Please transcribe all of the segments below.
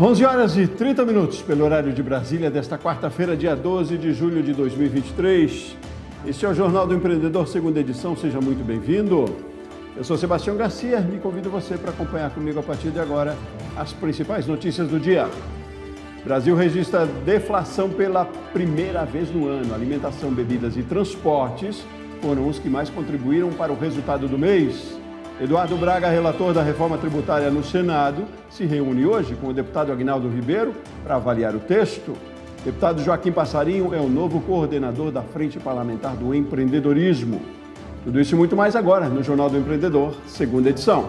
11 horas e 30 minutos pelo horário de Brasília desta quarta-feira, dia 12 de julho de 2023. Este é o Jornal do Empreendedor, segunda edição. Seja muito bem-vindo. Eu sou Sebastião Garcia e convido você para acompanhar comigo a partir de agora as principais notícias do dia. Brasil registra deflação pela primeira vez no ano. Alimentação, bebidas e transportes foram os que mais contribuíram para o resultado do mês. Eduardo Braga, relator da reforma tributária no Senado, se reúne hoje com o deputado Aguinaldo Ribeiro para avaliar o texto. O deputado Joaquim Passarinho é o novo coordenador da Frente Parlamentar do Empreendedorismo. Tudo isso e muito mais agora no Jornal do Empreendedor, segunda edição.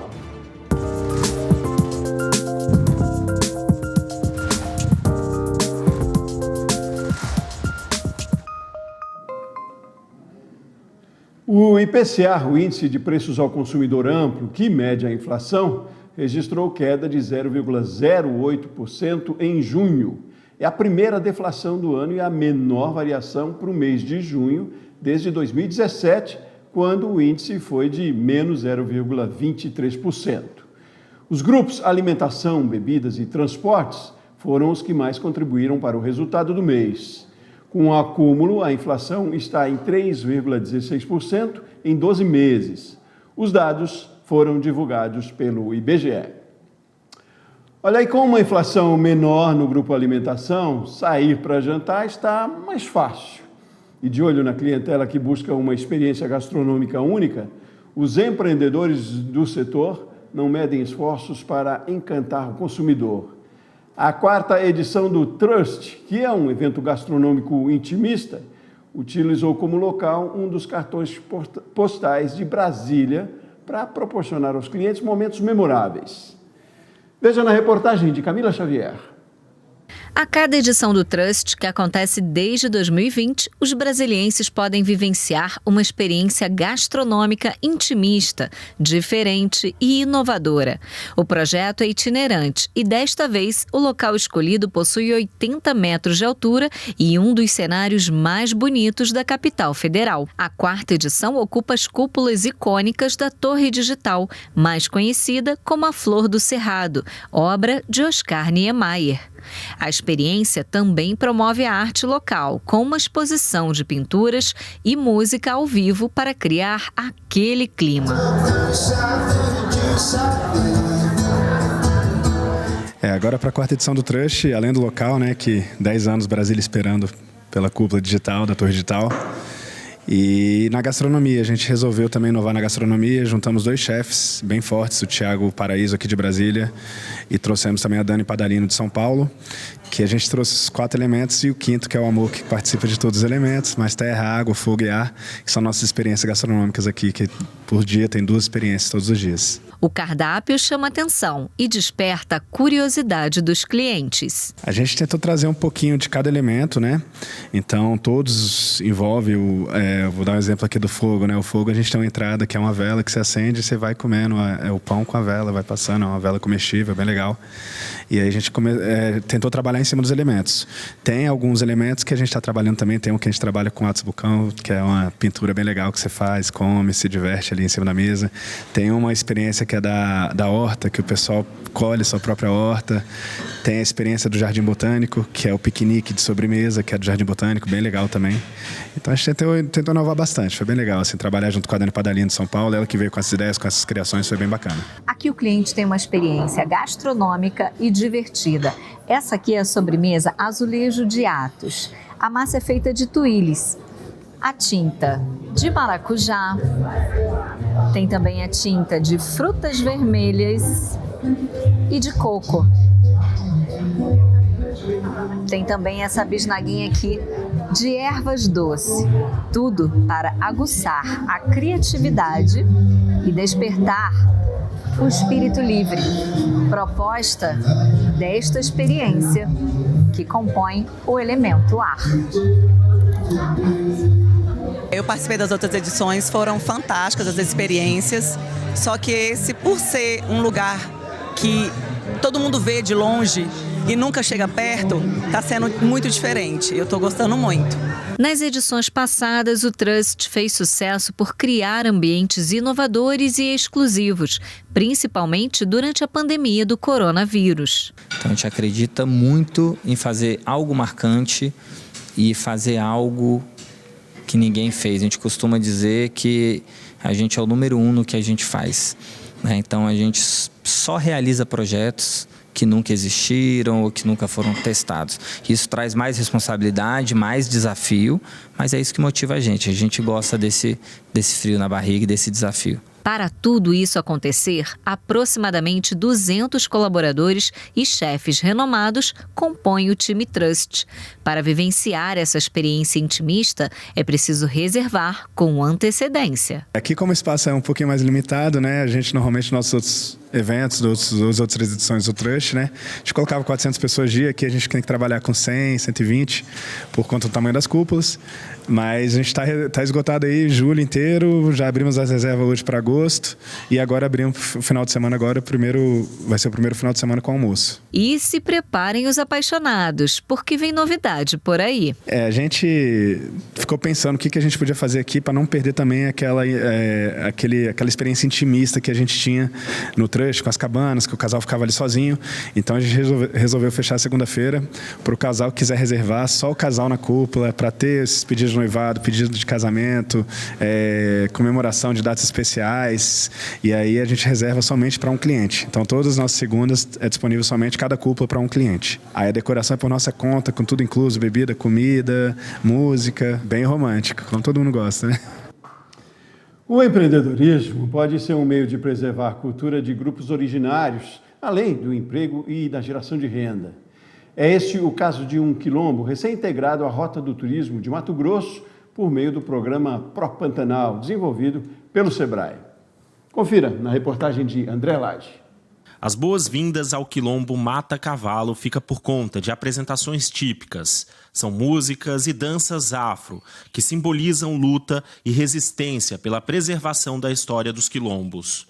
O IPCA, o Índice de Preços ao Consumidor Amplo, que mede a inflação, registrou queda de 0,08% em junho. É a primeira deflação do ano e a menor variação para o mês de junho desde 2017, quando o índice foi de menos 0,23%. Os grupos alimentação, bebidas e transportes foram os que mais contribuíram para o resultado do mês. Com o acúmulo, a inflação está em 3,16% em 12 meses. Os dados foram divulgados pelo IBGE. Olha aí, com uma inflação menor no grupo alimentação, sair para jantar está mais fácil. E de olho na clientela que busca uma experiência gastronômica única, os empreendedores do setor não medem esforços para encantar o consumidor. A quarta edição do Trust, que é um evento gastronômico intimista, utilizou como local um dos cartões postais de Brasília para proporcionar aos clientes momentos memoráveis. Veja na reportagem de Camila Xavier. A cada edição do Trust, que acontece desde 2020, os brasilienses podem vivenciar uma experiência gastronômica intimista, diferente e inovadora. O projeto é itinerante e, desta vez, o local escolhido possui 80 metros de altura e um dos cenários mais bonitos da capital federal. A quarta edição ocupa as cúpulas icônicas da Torre Digital, mais conhecida como a Flor do Cerrado, obra de Oscar Niemeyer. A experiência também promove a arte local, com uma exposição de pinturas e música ao vivo para criar aquele clima. Agora para a quarta edição do Trust, além do local, que 10 anos Brasília esperando pela cúpula digital, da Torre Digital. E na gastronomia, a gente resolveu também inovar na gastronomia, juntamos 2 chefes bem fortes, o Thiago Paraíso aqui de Brasília e trouxemos também a Dani Padalino de São Paulo, que a gente trouxe os 4 elementos e o quinto, que é o amor, que participa de todos os elementos, mas terra, água, fogo e ar, que são nossas experiências gastronômicas aqui, que por dia tem 2 experiências todos os dias. O cardápio chama atenção e desperta a curiosidade dos clientes. A gente tentou trazer um pouquinho de cada elemento, Então, todos envolvem vou dar um exemplo aqui do fogo, O fogo, a gente tem uma entrada que é uma vela que você acende e você vai comendo o pão com a vela, vai passando, é uma vela comestível, bem legal. E aí a gente tentou trabalhar em cima dos elementos. Tem alguns elementos que a gente está trabalhando também, tem um que a gente trabalha com atos bucão, que é uma pintura bem legal que você faz, come, se diverte ali em cima da mesa. Tem uma experiência que é da horta, que o pessoal colhe sua própria horta. Tem a experiência do Jardim Botânico, que é o piquenique de sobremesa, que é do Jardim Botânico, bem legal também. Então a gente tentou inovar bastante, foi bem legal, trabalhar junto com a Dani Padalino de São Paulo, ela que veio com essas ideias, com essas criações, foi bem bacana. Aqui o cliente tem uma experiência gastronômica e divertida. Essa aqui é a sobremesa Azulejo de Atos. A massa é feita de tuílis. A tinta de maracujá, tem também a tinta de frutas vermelhas e de coco. Tem também essa bisnaguinha aqui de ervas doces. Tudo para aguçar a criatividade e despertar o espírito livre. Proposta desta experiência que compõe o elemento ar. Eu participei das outras edições, foram fantásticas as experiências, só que esse, por ser um lugar que todo mundo vê de longe, e nunca chega perto, está sendo muito diferente. Eu estou gostando muito. Nas edições passadas, o Trust fez sucesso por criar ambientes inovadores e exclusivos, principalmente durante a pandemia do coronavírus. Então a gente acredita muito em fazer algo marcante e fazer algo que ninguém fez. A gente costuma dizer que a gente é o número 1 no que a gente faz, né? Então a gente só realiza projetos que nunca existiram ou que nunca foram testados. Isso traz mais responsabilidade, mais desafio, mas é isso que motiva a gente. A gente gosta desse frio na barriga e desse desafio. Para tudo isso acontecer, aproximadamente 200 colaboradores e chefes renomados compõem o time Trust. Para vivenciar essa experiência intimista, é preciso reservar com antecedência. Aqui, como o espaço é um pouquinho mais limitado, né? A gente normalmente, nossos outros eventos, das outras edições do Trust, né? A gente colocava 400 pessoas dia, aqui a gente tem que trabalhar com 100, 120, por conta do tamanho das cúpulas. Mas a gente está esgotado aí julho inteiro, já abrimos as reservas hoje para agosto e agora abrimos o final de semana, vai ser o primeiro final de semana com almoço. E se preparem os apaixonados, porque vem novidade por aí. A gente ficou pensando o que a gente podia fazer aqui para não perder também aquela experiência intimista que a gente tinha no Trust, com as cabanas, que o casal ficava ali sozinho. Então a gente resolveu fechar segunda-feira para o casal que quiser reservar, só o casal na cúpula, para ter esses pedidos de noivado, pedido de casamento, comemoração de datas especiais, e aí a gente reserva somente para um cliente. Então todas as nossas segundas é disponível somente cada cúpula para um cliente. Aí a decoração é por nossa conta, com tudo incluso, bebida, comida, música, bem romântico, como todo mundo gosta, né? O empreendedorismo pode ser um meio de preservar a cultura de grupos originários, além do emprego e da geração de renda. É este o caso de um quilombo recém-integrado à Rota do Turismo de Mato Grosso por meio do programa Pro Pantanal, desenvolvido pelo Sebrae. Confira na reportagem de André Lage. As boas-vindas ao quilombo Mata Cavalo fica por conta de apresentações típicas. São músicas e danças afro, que simbolizam luta e resistência pela preservação da história dos quilombos.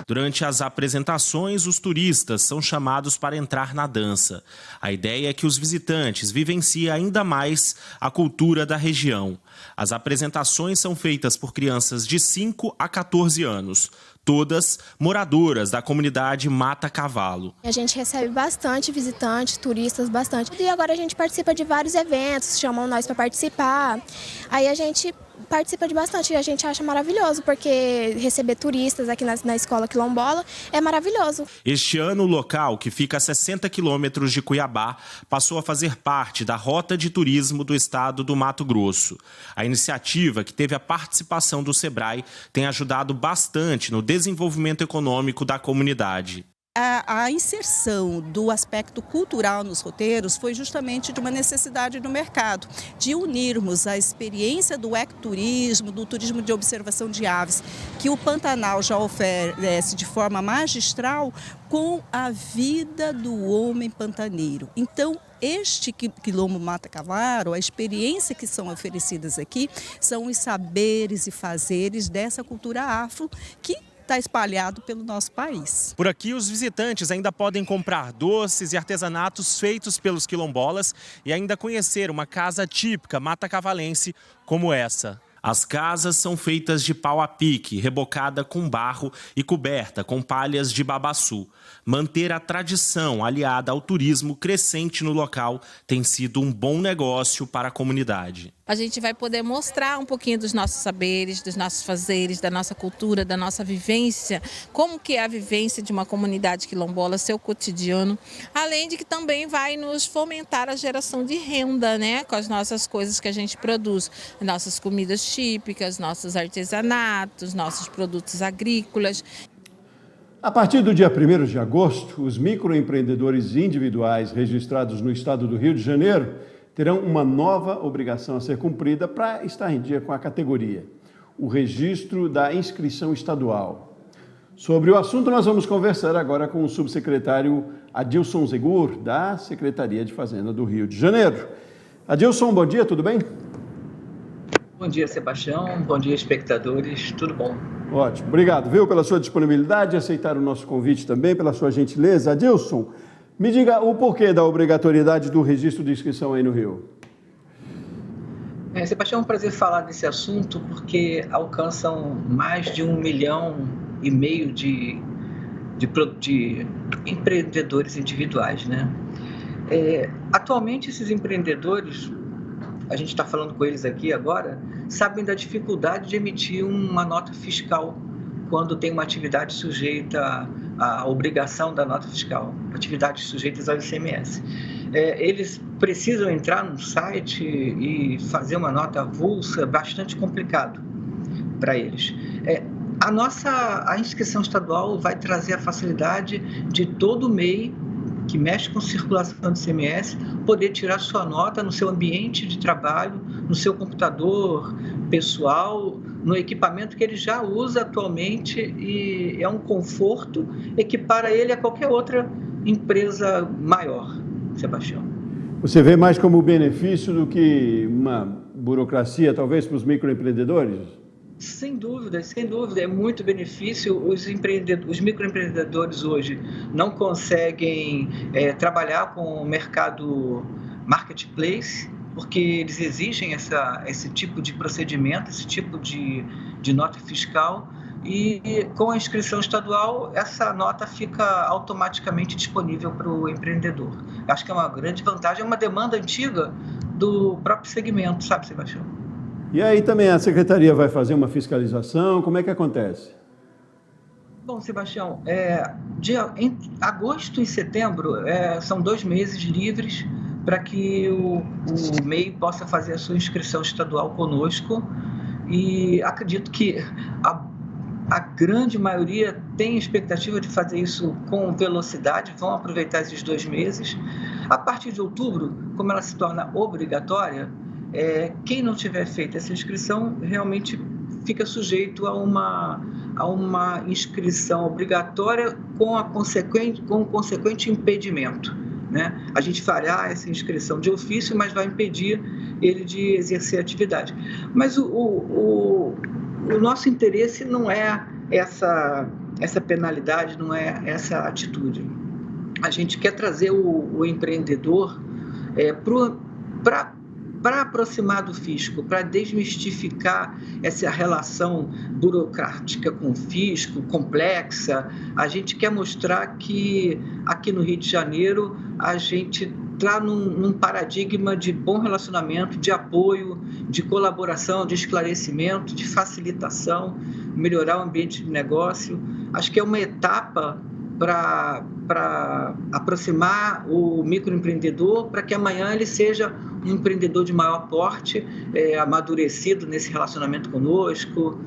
Durante as apresentações, os turistas são chamados para entrar na dança. A ideia é que os visitantes vivenciem ainda mais a cultura da região. As apresentações são feitas por crianças de 5 a 14 anos, todas moradoras da comunidade Mata Cavalo. A gente recebe bastante visitantes, turistas, bastante. E agora a gente participa de vários eventos, chamam nós para participar. Aí a gente participa de bastante e a gente acha maravilhoso, porque receber turistas aqui na escola quilombola é maravilhoso. Este ano, o local, que fica a 60 quilômetros de Cuiabá, passou a fazer parte da Rota de Turismo do estado do Mato Grosso. A iniciativa, que teve a participação do Sebrae, tem ajudado bastante no desenvolvimento econômico da comunidade. A inserção do aspecto cultural nos roteiros foi justamente de uma necessidade do mercado, de unirmos a experiência do ecoturismo, do turismo de observação de aves, que o Pantanal já oferece de forma magistral, com a vida do homem pantaneiro. Então, este quilombo Mata Cavalo, a experiência que são oferecidas aqui, são os saberes e fazeres dessa cultura afro que está espalhado pelo nosso país. Por aqui, os visitantes ainda podem comprar doces e artesanatos feitos pelos quilombolas e ainda conhecer uma casa típica matacavalense como essa. As casas são feitas de pau a pique, rebocada com barro e coberta com palhas de babaçu. Manter a tradição aliada ao turismo crescente no local tem sido um bom negócio para a comunidade. A gente vai poder mostrar um pouquinho dos nossos saberes, dos nossos fazeres, da nossa cultura, da nossa vivência, como que é a vivência de uma comunidade quilombola, seu cotidiano, além de que também vai nos fomentar a geração de renda, né, com as nossas coisas que a gente produz, nossas comidas típicas, nossos artesanatos, nossos produtos agrícolas. A partir do dia 1º de agosto, os microempreendedores individuais registrados no estado do Rio de Janeiro terão uma nova obrigação a ser cumprida para estar em dia com a categoria: o registro da inscrição estadual. Sobre o assunto, nós vamos conversar agora com o subsecretário Adilson Zegur, da Secretaria de Fazenda do Rio de Janeiro. Adilson, bom dia, tudo bem? Bom dia, Sebastião. Bom dia, espectadores. Tudo bom? Ótimo. Obrigado, viu, pela sua disponibilidade, aceitar o nosso convite também, pela sua gentileza. Adilson, me diga o porquê da obrigatoriedade do registro de inscrição aí no Rio. Sebastião, é um prazer falar desse assunto, porque alcançam mais de 1,5 milhão de empreendedores individuais, né? Atualmente, esses empreendedores, a gente está falando com eles aqui agora, sabem da dificuldade de emitir uma nota fiscal quando tem uma atividade sujeita à obrigação da nota fiscal, atividades sujeitas ao ICMS. Eles precisam entrar no site e fazer uma nota avulsa, bastante complicado para eles. A inscrição estadual vai trazer a facilidade de todo MEI que mexe com circulação de ICMS poder tirar sua nota no seu ambiente de trabalho, no seu computador pessoal, no equipamento que ele já usa atualmente, e é um conforto equipara ele a qualquer outra empresa maior, Sebastião. Você vê mais como benefício do que uma burocracia, talvez, para os microempreendedores? Sem dúvida, é muito benefício. Os microempreendedores hoje não conseguem trabalhar com o mercado marketplace, porque eles exigem esse tipo de procedimento, esse tipo de nota fiscal, e com a inscrição estadual, essa nota fica automaticamente disponível para o empreendedor. Acho que é uma grande vantagem, é uma demanda antiga do próprio segmento, sabe, Sebastião? E aí também a Secretaria vai fazer uma fiscalização, como é que acontece? Bom, Sebastião, em agosto e setembro são 2 meses livres para que o MEI possa fazer a sua inscrição estadual conosco, e acredito que a grande maioria tem expectativa de fazer isso com velocidade, vão aproveitar esses 2 meses. A partir de outubro, como ela se torna obrigatória, quem não tiver feito essa inscrição realmente fica sujeito a uma inscrição obrigatória com o consequente impedimento, né? A gente fará essa inscrição de ofício, mas vai impedir ele de exercer a atividade. Mas o nosso interesse não é essa penalidade, não é essa atitude. A gente quer trazer o empreendedor para aproximar do fisco, para desmistificar essa relação burocrática com o fisco, complexa. A gente quer mostrar que aqui no Rio de Janeiro a gente está num paradigma de bom relacionamento, de apoio, de colaboração, de esclarecimento, de facilitação, melhorar o ambiente de negócio. Acho que é uma etapa para aproximar o microempreendedor, para que amanhã ele seja um empreendedor de maior porte, amadurecido nesse relacionamento conosco.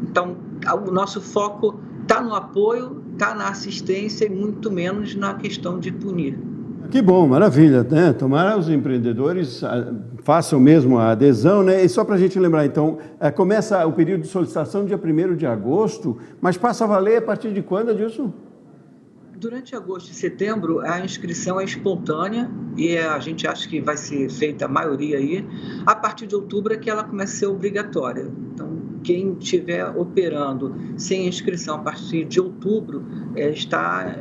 Então, o nosso foco está no apoio, está na assistência e muito menos na questão de punir. Que bom, maravilha, né? Tomara os empreendedores façam mesmo a adesão, né? E só para a gente lembrar, então, começa o período de solicitação dia 1º de agosto, mas passa a valer a partir de quando, Adilson? Durante agosto e setembro, a inscrição é espontânea e a gente acha que vai ser feita a maioria aí. A partir de outubro é que ela começa a ser obrigatória. Então, quem estiver operando sem inscrição a partir de outubro está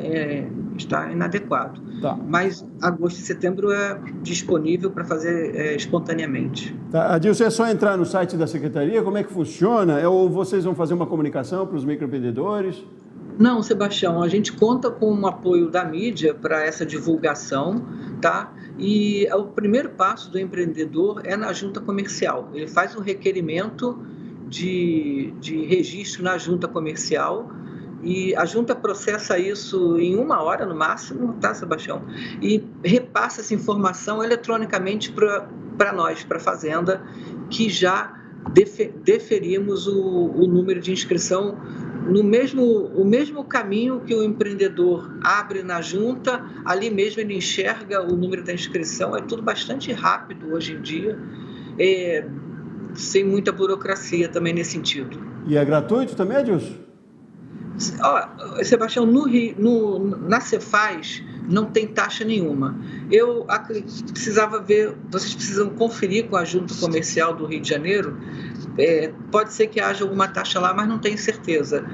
inadequado. Tá. Mas agosto e setembro é disponível para fazer espontaneamente. Tá. Adilson, é só entrar no site da Secretaria? Como é que funciona? Ou vocês vão fazer uma comunicação para os microempreendedores? Não, Sebastião, a gente conta com o apoio da mídia para essa divulgação, tá? E o primeiro passo do empreendedor é na junta comercial. Ele faz um requerimento de registro na junta comercial e a junta processa isso em 1 hora no máximo, tá, Sebastião? E repassa essa informação eletronicamente para nós, para a Fazenda, que já deferimos o número de inscrição o mesmo caminho que o empreendedor abre na junta, ali mesmo ele enxerga o número da inscrição. É tudo bastante rápido hoje em dia, sem muita burocracia também nesse sentido. E é gratuito também, Adilson? Sebastião, na Cefaz não tem taxa nenhuma. Eu precisava ver, vocês precisam conferir com a Junta Comercial do Rio de Janeiro, pode ser que haja alguma taxa lá, mas não tenho certeza.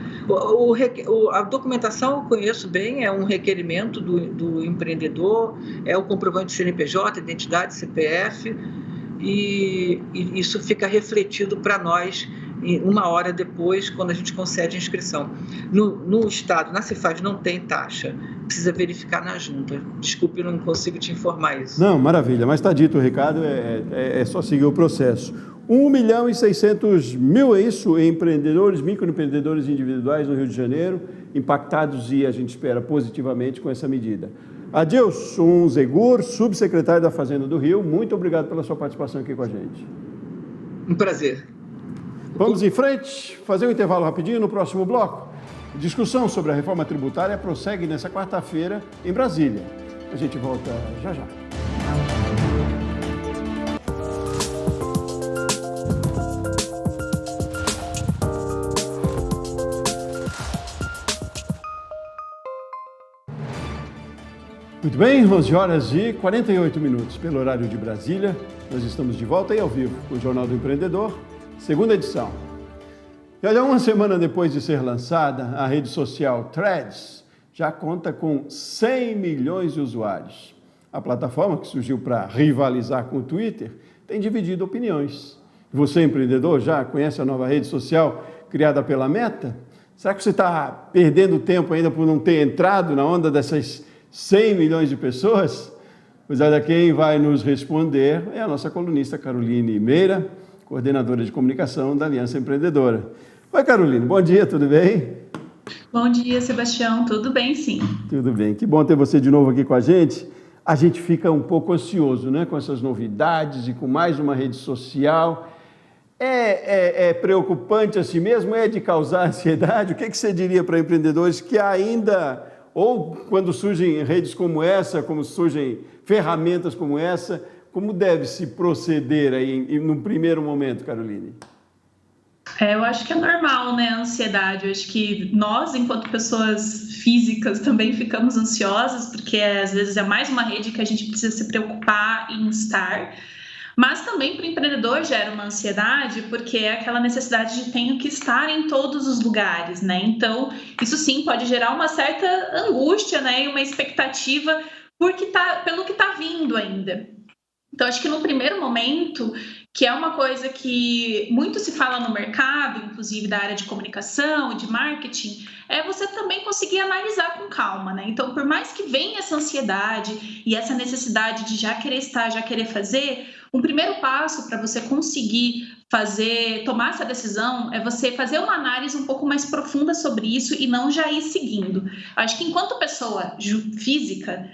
A documentação eu conheço bem, é um requerimento do empreendedor, é o comprovante de CNPJ, identidade, CPF, e isso fica refletido para nós 1 hora depois, quando a gente concede a inscrição. No Estado, na Cefaz, não tem taxa. Precisa verificar na Junta. Desculpe, eu não consigo te informar isso. Não, maravilha. Mas está dito o recado, é só seguir o processo. 1.600.000, é isso? Empreendedores, microempreendedores individuais no Rio de Janeiro, impactados e a gente espera positivamente com essa medida. Adilson Zegur, subsecretário da Fazenda do Rio, muito obrigado pela sua participação aqui com a gente. Um prazer. Vamos em frente, fazer um intervalo rapidinho no próximo bloco. Discussão sobre a reforma tributária prossegue nessa quarta-feira em Brasília. A gente volta já já. Muito bem, 11 horas e 48 minutos pelo horário de Brasília. Nós estamos de volta aí ao vivo com o Jornal do Empreendedor, segunda edição. E olha, uma semana depois de ser lançada, a rede social Threads já conta com 100 milhões de usuários. A plataforma, que surgiu para rivalizar com o Twitter, tem dividido opiniões. Você, empreendedor, já conhece a nova rede social criada pela Meta? Será que você está perdendo tempo ainda por não ter entrado na onda dessas 100 milhões de pessoas? Pois olha, quem vai nos responder é a nossa colunista Caroline Meira, coordenadora de comunicação da Aliança Empreendedora. Oi, Caroline, bom dia, tudo bem? Bom dia, Sebastião, tudo bem, sim. Tudo bem, que bom ter você de novo aqui com a gente. A gente fica um pouco ansioso, né, com essas novidades e com mais uma rede social. É preocupante assim mesmo? É de causar ansiedade? O que você diria para empreendedores que ainda, ou quando surgem redes como essa, como surgem ferramentas como essa, como deve se proceder aí num primeiro momento, Caroline? Eu acho que é normal, né, a ansiedade. Eu acho que nós, enquanto pessoas físicas, também ficamos ansiosas, porque às vezes é mais uma rede que a gente precisa se preocupar em estar. Mas também para o empreendedor gera uma ansiedade, porque é aquela necessidade de tenho que estar em todos os lugares, né? Então, isso sim pode gerar uma certa angústia, né, e uma expectativa pelo que está vindo ainda. Então, acho que no primeiro momento, que é uma coisa que muito se fala no mercado, inclusive da área de comunicação e de marketing, é você também conseguir analisar com calma, né? Então, por mais que venha essa ansiedade e essa necessidade de já querer estar, já querer fazer, um primeiro passo para você conseguir tomar essa decisão é você fazer uma análise um pouco mais profunda sobre isso e não já ir seguindo. Acho que enquanto pessoa física,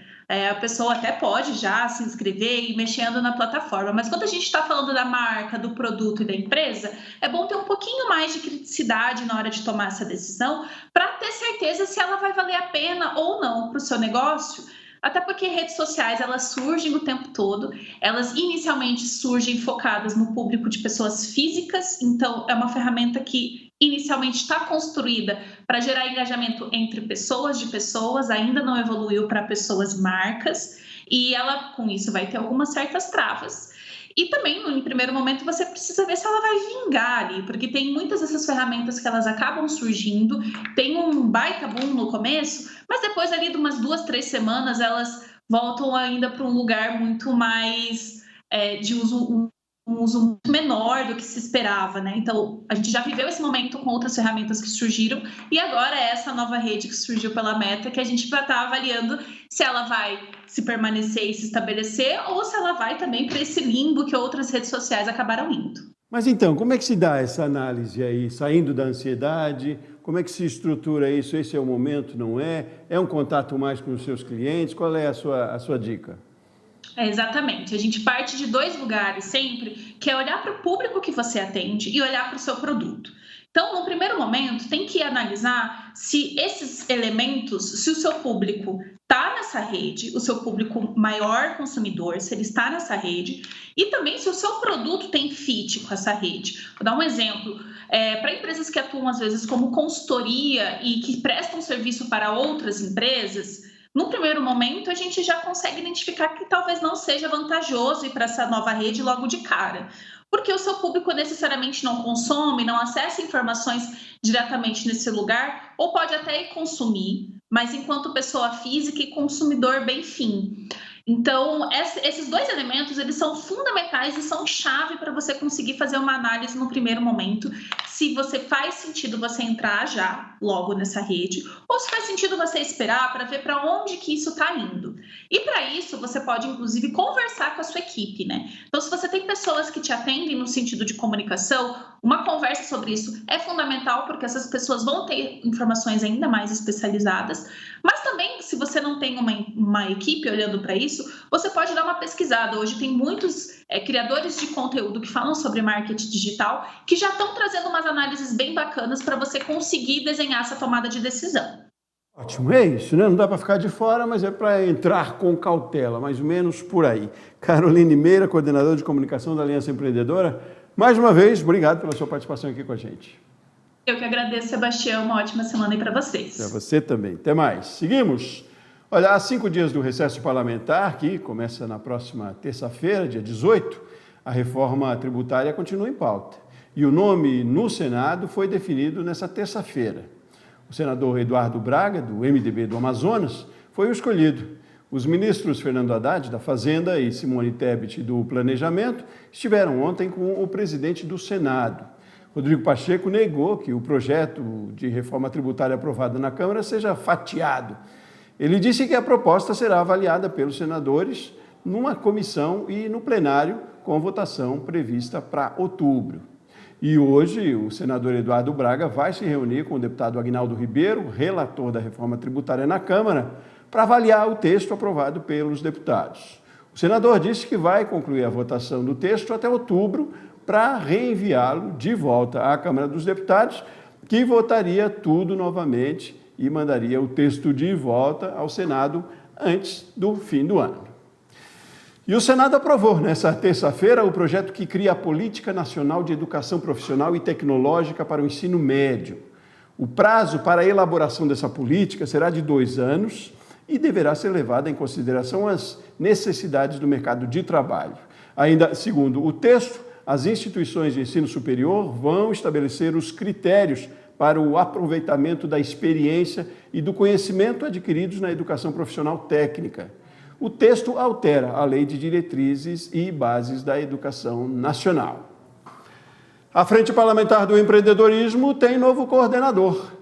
a pessoa até pode já se inscrever e ir mexendo na plataforma, mas quando a gente está falando da marca, do produto e da empresa, é bom ter um pouquinho mais de criticidade na hora de tomar essa decisão para ter certeza se ela vai valer a pena ou não para o seu negócio, até porque redes sociais elas surgem o tempo todo, elas inicialmente surgem focadas no público de pessoas físicas, então é uma ferramenta que inicialmente está construída para gerar engajamento entre pessoas de pessoas, ainda não evoluiu para pessoas e marcas, e ela, com isso, vai ter algumas certas travas. E também, no primeiro momento, você precisa ver se ela vai vingar ali, porque tem muitas dessas ferramentas que elas acabam surgindo, tem um baita boom no começo, mas depois ali de umas 2-3 semanas, elas voltam ainda para um lugar muito mais de uso um uso muito menor do que se esperava, né? Então, a gente já viveu esse momento com outras ferramentas que surgiram e agora é essa nova rede que surgiu pela Meta que a gente vai estar avaliando se ela vai se permanecer e se estabelecer ou se ela vai também para esse limbo que outras redes sociais acabaram indo. Mas então, como é que se dá essa análise aí, saindo da ansiedade? Como é que se estrutura isso? Esse é o momento, não é? É um contato mais com os seus clientes? Qual é a sua dica? Exatamente. A gente parte de 2 lugares sempre, que é olhar para o público que você atende e olhar para o seu produto. Então, no primeiro momento, tem que analisar se esses elementos, se o seu público está nessa rede, o seu público maior consumidor, se ele está nessa rede, e também se o seu produto tem fit com essa rede. Vou dar um exemplo. Para empresas que atuam, às vezes, como consultoria e que prestam serviço para outras empresas, no primeiro momento, a gente já consegue identificar que talvez não seja vantajoso ir para essa nova rede logo de cara, porque o seu público necessariamente não consome, não acessa informações diretamente nesse lugar, ou pode até ir consumir, mas enquanto pessoa física e consumidor bem fim. Então, esses dois elementos, eles são fundamentais e são chave para você conseguir fazer uma análise no primeiro momento, se você faz sentido você entrar já, logo nessa rede, ou se faz sentido você esperar para ver para onde que isso está indo. E para isso, você pode, inclusive, conversar com a sua equipe, né? Então, se você tem pessoas que te atendem no sentido de comunicação, uma conversa sobre isso é fundamental, porque essas pessoas vão ter informações ainda mais especializadas. Mas também, se você não tem uma equipe olhando para isso, você pode dar uma pesquisada. Hoje tem muitos criadores de conteúdo que falam sobre marketing digital que já estão trazendo umas análises bem bacanas para você conseguir desenhar essa tomada de decisão. Ótimo, é isso, né? Não dá para ficar de fora, mas é para entrar com cautela, mais ou menos por aí. Caroline Meira, coordenadora de comunicação da Aliança Empreendedora, mais uma vez, obrigado pela sua participação aqui com a gente. Eu que agradeço, Sebastião. Uma ótima semana aí para vocês. Para você também. Até mais. Seguimos. Olha, há 5 dias do recesso parlamentar, que começa na próxima terça-feira, dia 18, a reforma tributária continua em pauta. E o nome no Senado foi definido nessa terça-feira. O senador Eduardo Braga, do MDB do Amazonas, foi o escolhido. Os ministros Fernando Haddad, da Fazenda, e Simone Tebet, do Planejamento, estiveram ontem com o presidente do Senado. Rodrigo Pacheco negou que o projeto de reforma tributária aprovado na Câmara seja fatiado. Ele disse que a proposta será avaliada pelos senadores numa comissão e no plenário, com votação prevista para outubro. E hoje o senador Eduardo Braga vai se reunir com o deputado Aguinaldo Ribeiro, relator da reforma tributária na Câmara, para avaliar o texto aprovado pelos deputados. O senador disse que vai concluir a votação do texto até outubro para reenviá-lo de volta à Câmara dos Deputados, que votaria tudo novamente e mandaria o texto de volta ao Senado antes do fim do ano. E o Senado aprovou nessa terça-feira o projeto que cria a Política Nacional de Educação Profissional e Tecnológica para o Ensino Médio. O prazo para a elaboração dessa política será de 2 anos e deverá ser levada em consideração as necessidades do mercado de trabalho. Ainda segundo o texto, as instituições de ensino superior vão estabelecer os critérios para o aproveitamento da experiência e do conhecimento adquiridos na educação profissional técnica. O texto altera a Lei de Diretrizes e Bases da Educação Nacional. A Frente Parlamentar do Empreendedorismo tem novo coordenador.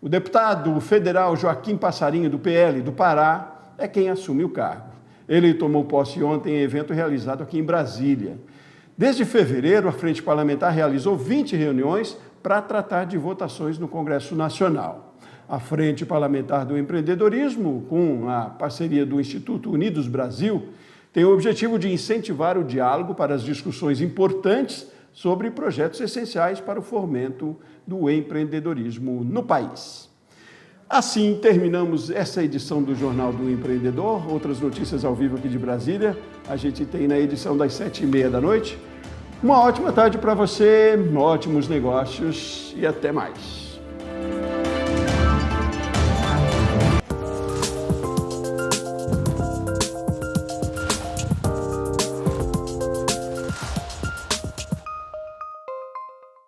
O deputado federal Joaquim Passarinho, do PL do Pará, é quem assume o cargo. Ele tomou posse ontem em evento realizado aqui em Brasília. Desde fevereiro, a Frente Parlamentar realizou 20 reuniões para tratar de votações no Congresso Nacional. A Frente Parlamentar do Empreendedorismo, com a parceria do Instituto Unidos Brasil, tem o objetivo de incentivar o diálogo para as discussões importantes sobre projetos essenciais para o fomento do empreendedorismo no país. Assim, terminamos essa edição do Jornal do Empreendedor. Outras notícias ao vivo aqui de Brasília, a gente tem na edição das 7h30 da noite. Uma ótima tarde para você, ótimos negócios e até mais.